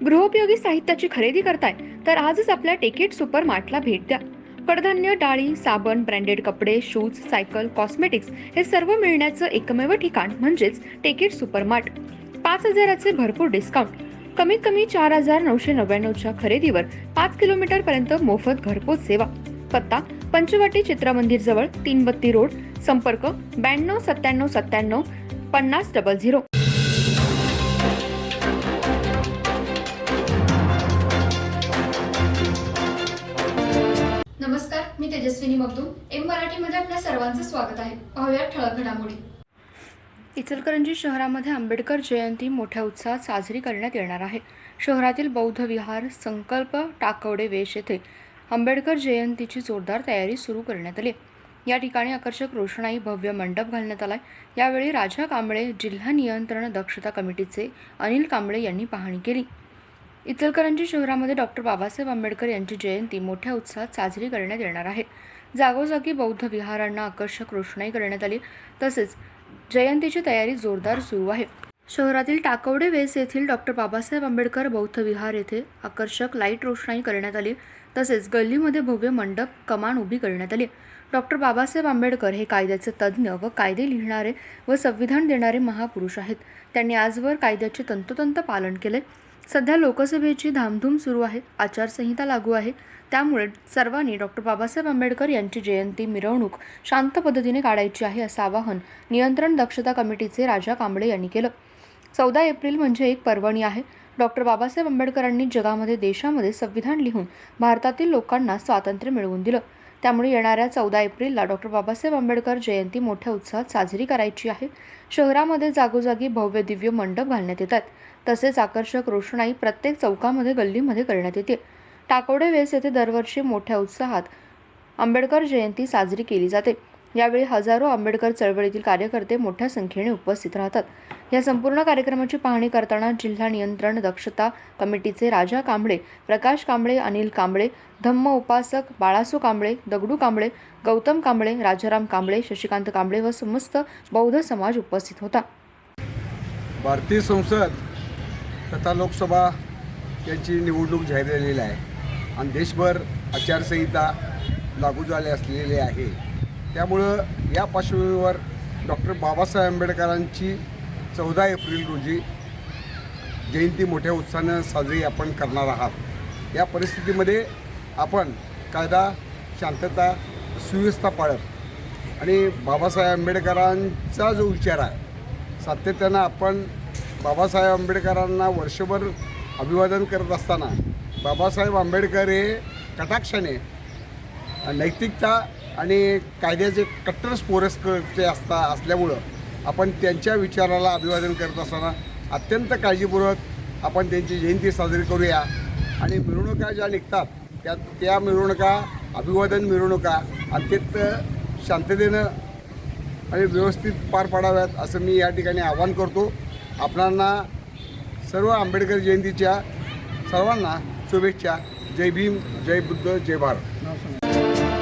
गृहोपयोगी साहित्याची खरेदी करताय तर आजच आपल्या टेकेट सुपर मार्टला भेट द्या. कडधान्य, डाळी, साबण, ब्रँडेड कपडे, शूज, सायकल, कॉस्मेटिक्स हे सर्व मिळण्याचं एकमेव ठिकाण म्हणजेच टेकेट सुपर मार्ट. 5,000चे भरपूर डिस्काउंट. कमीत कमी 4,999च्या खरेदीवर 5 किलोमीटर पर्यंत मोफत घरपोच सेवा. पत्ता पंचवटी चित्रमंदिर जवळ, 332 रोड. संपर्क 92 97 97 50 00. नमस्कार, मी तेजस्विनी मगदूम. एम मराठीमध्ये आपल्या सर्वांचं स्वागत आहे. पाहूया ठळक घडामोडी. इचलकरंजी शहरामध्ये आंबेडकर जयंती मोठ्या उत्साहात साजरी करण्यात येणार आहे. शहरातील बौद्ध विहार संकल्प टाकवडे वेश येथे आंबेडकर जयंतीची जोरदार तयारी सुरू करण्यात आली. या ठिकाणी आकर्षक रोषणाई, भव्य मंडप घालण्यात आलाय. यावेळी राजा कांबळे, जिल्हा नियंत्रण दक्षता कमिटीचे अनिल कांबळे यांनी पाहणी केली. इचलकरंजी शहरामध्ये डॉक्टर बाबासाहेब आंबेडकर यांची जयंती मोठ्या उत्साहात साजरी करण्यात येणार आहे. जागोजागी बौद्ध विहारांना आकर्षक रोषणाई करण्यात आली. तसेच जयंतीची तयारी जोरदार सुरू आहे. शहरातील टाकवडे वेस येथील डॉक्टर बाबासाहेब आंबेडकर बौद्ध विहार येथे आकर्षक लाईट रोषणाई करण्यात आली. तसेच गल्लीमध्ये भव्य मंडप कमान उभी करण्यात आली. डॉक्टर बाबासाहेब आंबेडकर हे कायद्याचे तज्ज्ञ व कायदे लिहिणारे व संविधान देणारे महापुरुष आहेत. त्यांनी आजवर कायद्याचे तंतोतंत पालन केले. सध्या लोकसभेची धामधूम सुरू आहे. आचारसंहिता लागू आहे. त्यामुळे सर्वांनी डॉक्टर बाबासाहेब आंबेडकर यांची जयंती मिरवणूक शांत पद्धतीने काढायची आहे, असं आवाहन नियंत्रण दक्षता कमिटीचे राजा कांबळे यांनी केलं. 14 एप्रिल म्हणजे एक पर्वणी आहे. डॉक्टर बाबासाहेब आंबेडकरांनी जगामध्ये, देशामध्ये संविधान लिहून भारतातील लोकांना स्वातंत्र्य मिळवून दिलं. त्यामुळे येणाऱ्या 14 एप्रिलला डॉक्टर बाबासाहेब आंबेडकर जयंती मोठ्या उत्साहात साजरी करायची आहे. शहरामध्ये जागोजागी भव्य दिव्य मंडप घालण्यात येतात. तसेच आकर्षक रोषणाई प्रत्येक चौकामध्ये, गल्लीमध्ये करण्यात येते. टाकवडे वेस येथे दरवर्षी मोठ्या उत्साहात आंबेडकर जयंती साजरी केली जाते. यावेळी हजारो आंबेडकर चळवळीतील कार्यकर्ते मोठ्या संख्येने उपस्थित राहतात. या संपूर्ण कार्यक्रमाची पाहणी करताना जिल्हा नियंत्रण दक्षता कमिटीचे राजा कांबळे, प्रकाश कांबळे, अनिल कांबळे, धम्म उपासक बाळासू कांबळे, दगडू कांबळे, गौतम कांबळे, राजाराम कांबळे, शशिकांत कांबळे व समस्त बौद्ध समाज उपस्थित होता. भारतीय संसद तथा लोकसभा यांची निवडणूक जाहीर झालेली आहे आणि देशभर आचारसंहिता लागू झाली असलेली आहे. त्यामुळं या पार्श्वभूमीवर डॉक्टर बाबासाहेब आंबेडकरांची 14 एप्रिल रोजी जयंती मोठ्या उत्साहानं साजरी आपण करणार आहात. या परिस्थितीमध्ये आपण कायदा, शांतता, सुव्यवस्था पाळत आणि बाबासाहेब आंबेडकरांचा जो विचार आहे सातत्यानं आपण बाबासाहेब आंबेडकरांना वर्षभर अभिवादन करत असताना बाबासाहेब आंबेडकर हे कटाक्षाने नैतिकता आणि कायद्याचे कट्टर स्फोरस्कते असल्यामुळं आपण त्यांच्या विचाराला अभिवादन करत असताना अत्यंत काळजीपूर्वक आपण त्यांची जयंती साजरी करूया. आणि मिरवणुका ज्या निघतात त्या मिरवणुका, अभिवादन मिरवणुका अत्यंत शांततेनं आणि व्यवस्थित पार पाडाव्यात असं मी या ठिकाणी आवाहन करतो. आपणांना सर्व आंबेडकर जयंतीच्या सर्वांना शुभेच्छा. जय भीम, जय बुद्ध, जय भारत.